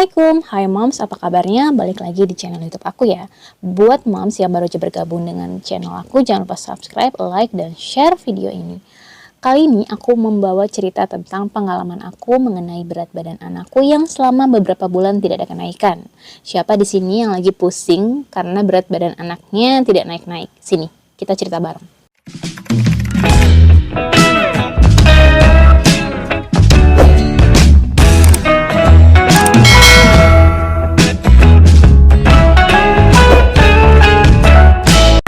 Assalamualaikum, hai moms, apa kabarnya? Balik lagi di channel YouTube aku ya. Buat moms yang baru aja bergabung dengan channel aku, jangan lupa subscribe, like, dan share video ini. Kali ini aku membawa cerita tentang pengalaman aku mengenai berat badan anakku yang selama beberapa bulan tidak ada kenaikan. Siapa di sini yang lagi pusing karena berat badan anaknya tidak naik-naik? Sini, kita cerita bareng.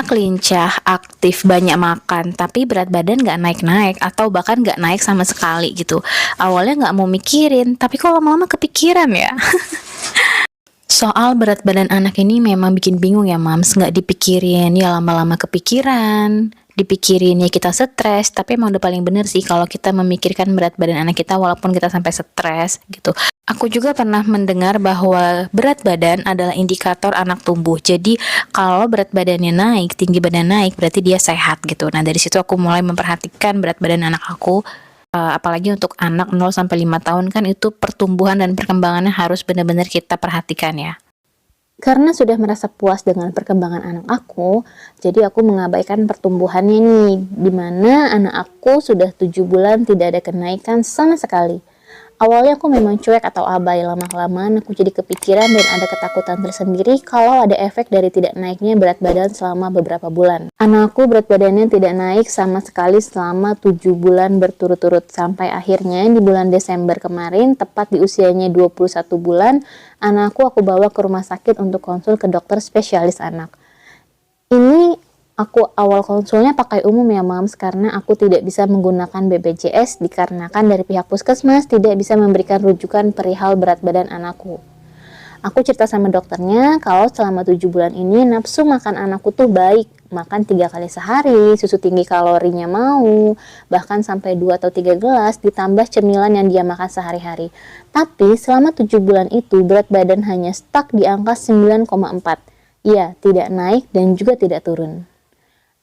Lincah, aktif, banyak makan, tapi berat badan gak naik-naik atau bahkan gak naik sama sekali gitu. Awalnya gak mau mikirin, tapi kok lama-lama kepikiran ya. Soal berat badan anak ini memang bikin bingung ya mams, gak dipikirin ya lama-lama kepikiran, dipikirin ya kita stres, tapi emang udah paling bener sih kalau kita memikirkan berat badan anak kita walaupun kita sampai stres gitu. Aku juga pernah mendengar bahwa berat badan adalah indikator anak tumbuh. Jadi kalau berat badannya naik, tinggi badan naik, berarti dia sehat gitu. Nah dari situ aku mulai memperhatikan berat badan anak aku. Apalagi untuk anak 0-5 tahun kan itu pertumbuhan dan perkembangannya harus benar-benar kita perhatikan ya. Karena sudah merasa puas dengan perkembangan anak aku, jadi aku mengabaikan pertumbuhannya nih, dimana anak aku sudah 7 bulan tidak ada kenaikan sama sekali. Awalnya aku memang cuek atau abai, lama-kelamaan aku jadi kepikiran dan ada ketakutan tersendiri kalau ada efek dari tidak naiknya berat badan selama beberapa bulan. Anakku berat badannya tidak naik sama sekali selama 7 bulan berturut-turut, sampai akhirnya di bulan Desember kemarin, tepat di usianya 21 bulan, anakku aku bawa ke rumah sakit untuk konsul ke dokter spesialis anak. Ini aku awal konsulnya pakai umum ya mams, karena aku tidak bisa menggunakan BPJS dikarenakan dari pihak puskesmas tidak bisa memberikan rujukan perihal berat badan anakku. Aku cerita sama dokternya kalau selama 7 bulan ini nafsu makan anakku tuh baik, makan 3 kali sehari, susu tinggi kalorinya mau, bahkan sampai 2 atau 3 gelas ditambah cemilan yang dia makan sehari-hari. Tapi selama 7 bulan itu berat badan hanya stuck di angka 9,4. Iya, tidak naik dan juga tidak turun.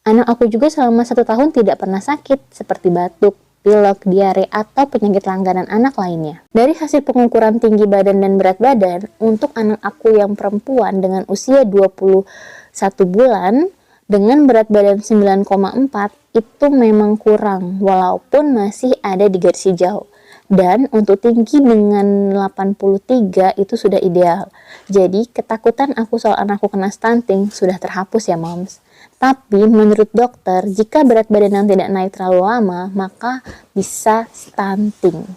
Anak aku juga selama 1 tahun tidak pernah sakit seperti batuk, pilek, diare, atau penyakit langganan anak lainnya. Dari hasil pengukuran tinggi badan dan berat badan, untuk anak aku yang perempuan dengan usia 21 bulan, dengan berat badan 9,4, itu memang kurang, walaupun masih ada di garis hijau. Dan untuk tinggi dengan 83 itu sudah ideal. Jadi ketakutan aku soal anakku kena stunting sudah terhapus ya moms. Tapi menurut dokter, jika berat badan yang tidak naik terlalu lama, maka bisa stunting.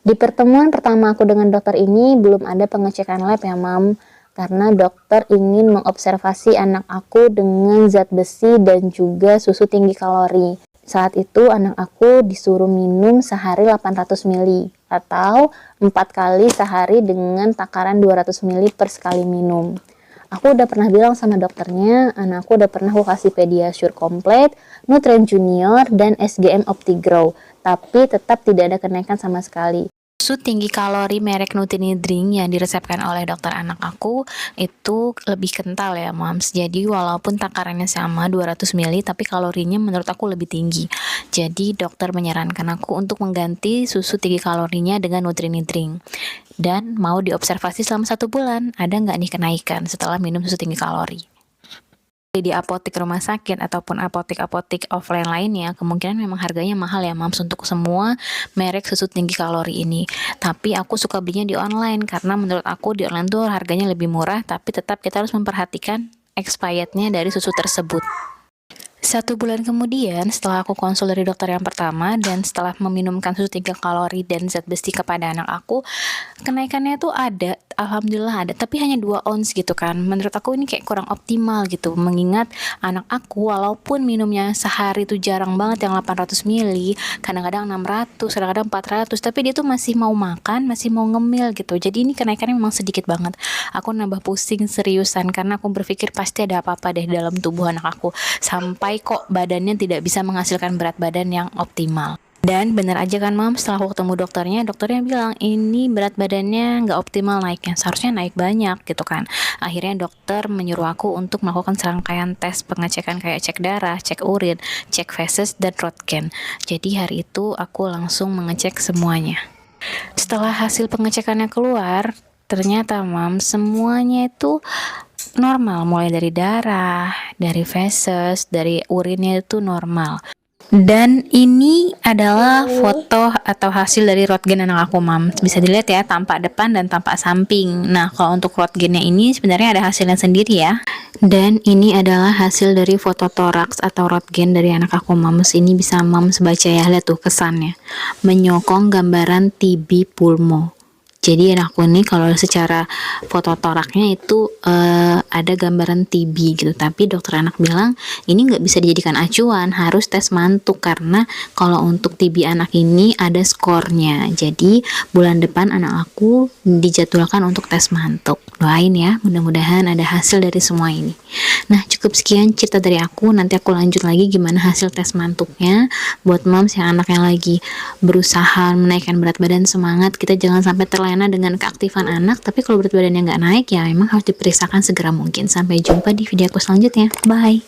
Di pertemuan pertama aku dengan dokter ini belum ada pengecekan lab ya mam, karena dokter ingin mengobservasi anak aku dengan zat besi dan juga susu tinggi kalori. Saat itu anak aku disuruh minum sehari 800 ml atau 4 kali sehari dengan takaran 200 ml per sekali minum. Aku udah pernah bilang sama dokternya, anakku udah pernah aku kasih Pediasure komplit, Nutren Junior, dan SGM OptiGrow, tapi tetap tidak ada kenaikan sama sekali. Susu tinggi kalori merek Nutrinidring yang diresepkan oleh dokter anak aku itu lebih kental ya moms. Jadi walaupun takarannya sama 200 ml tapi kalorinya menurut aku lebih tinggi. Jadi dokter menyarankan aku untuk mengganti susu tinggi kalorinya dengan Nutrinidring. Dan mau diobservasi selama 1 bulan, ada nggak nih kenaikan setelah minum susu tinggi kalori. Di apotek rumah sakit ataupun apotek-apotek offline lainnya, kemungkinan memang harganya mahal ya mams untuk semua merek susu tinggi kalori ini. Tapi aku suka belinya di online karena menurut aku di online tuh harganya lebih murah, tapi tetap kita harus memperhatikan expirednya dari susu tersebut. 1 bulan kemudian setelah aku konsul dari dokter yang pertama dan setelah meminumkan susu 3 kalori dan zat besi kepada anak aku, kenaikannya tuh ada, alhamdulillah ada, tapi hanya 2 ons gitu kan. Menurut aku ini kayak kurang optimal gitu, mengingat anak aku walaupun minumnya sehari tuh jarang banget yang 800 ml, kadang-kadang 600, kadang-kadang 400, tapi dia tuh masih mau makan, masih mau ngemil gitu. Jadi ini kenaikannya memang sedikit banget. Aku nambah pusing seriusan karena aku berpikir pasti ada apa-apa deh dalam tubuh anak aku, sampai kok badannya tidak bisa menghasilkan berat badan yang optimal. Dan bener aja kan mam, setelah aku ketemu dokternya bilang ini berat badannya nggak optimal naiknya, seharusnya naik banyak gitu kan. Akhirnya dokter menyuruh aku untuk melakukan serangkaian tes pengecekan kayak cek darah, cek urin, cek feses, dan Roentgen. Jadi hari itu aku langsung mengecek semuanya. Setelah hasil pengecekannya keluar, ternyata semuanya itu normal, mulai dari darah, dari feses, dari urinnya itu normal. Dan ini adalah foto atau hasil dari Roentgen anak aku, bisa dilihat ya, tampak depan dan tampak samping. Nah, kalau untuk Roentgennya ini sebenarnya ada hasilnya sendiri ya. Dan ini adalah hasil dari foto toraks atau Roentgen dari anak aku, ini bisa baca ya, lihat tuh kesannya, menyokong gambaran TB pulmo. Jadi anakku ini kalau secara foto toraknya itu ada gambaran TB gitu, tapi dokter anak bilang ini nggak bisa dijadikan acuan, harus tes mantuk, karena kalau untuk TB anak ini ada skornya. Jadi bulan depan anak aku dijadwalkan untuk tes mantuk. Doain ya, mudah-mudahan ada hasil dari semua ini. Nah, cukup sekian cerita dari aku. Nanti aku lanjut lagi gimana hasil tes mantuknya. Buat moms yang anaknya lagi berusaha menaikkan berat badan, semangat, kita jangan sampai terlena dengan keaktifan anak. Tapi kalau berat badannya nggak naik, ya memang harus diperiksakan segera mungkin. Sampai jumpa di video aku selanjutnya. Bye.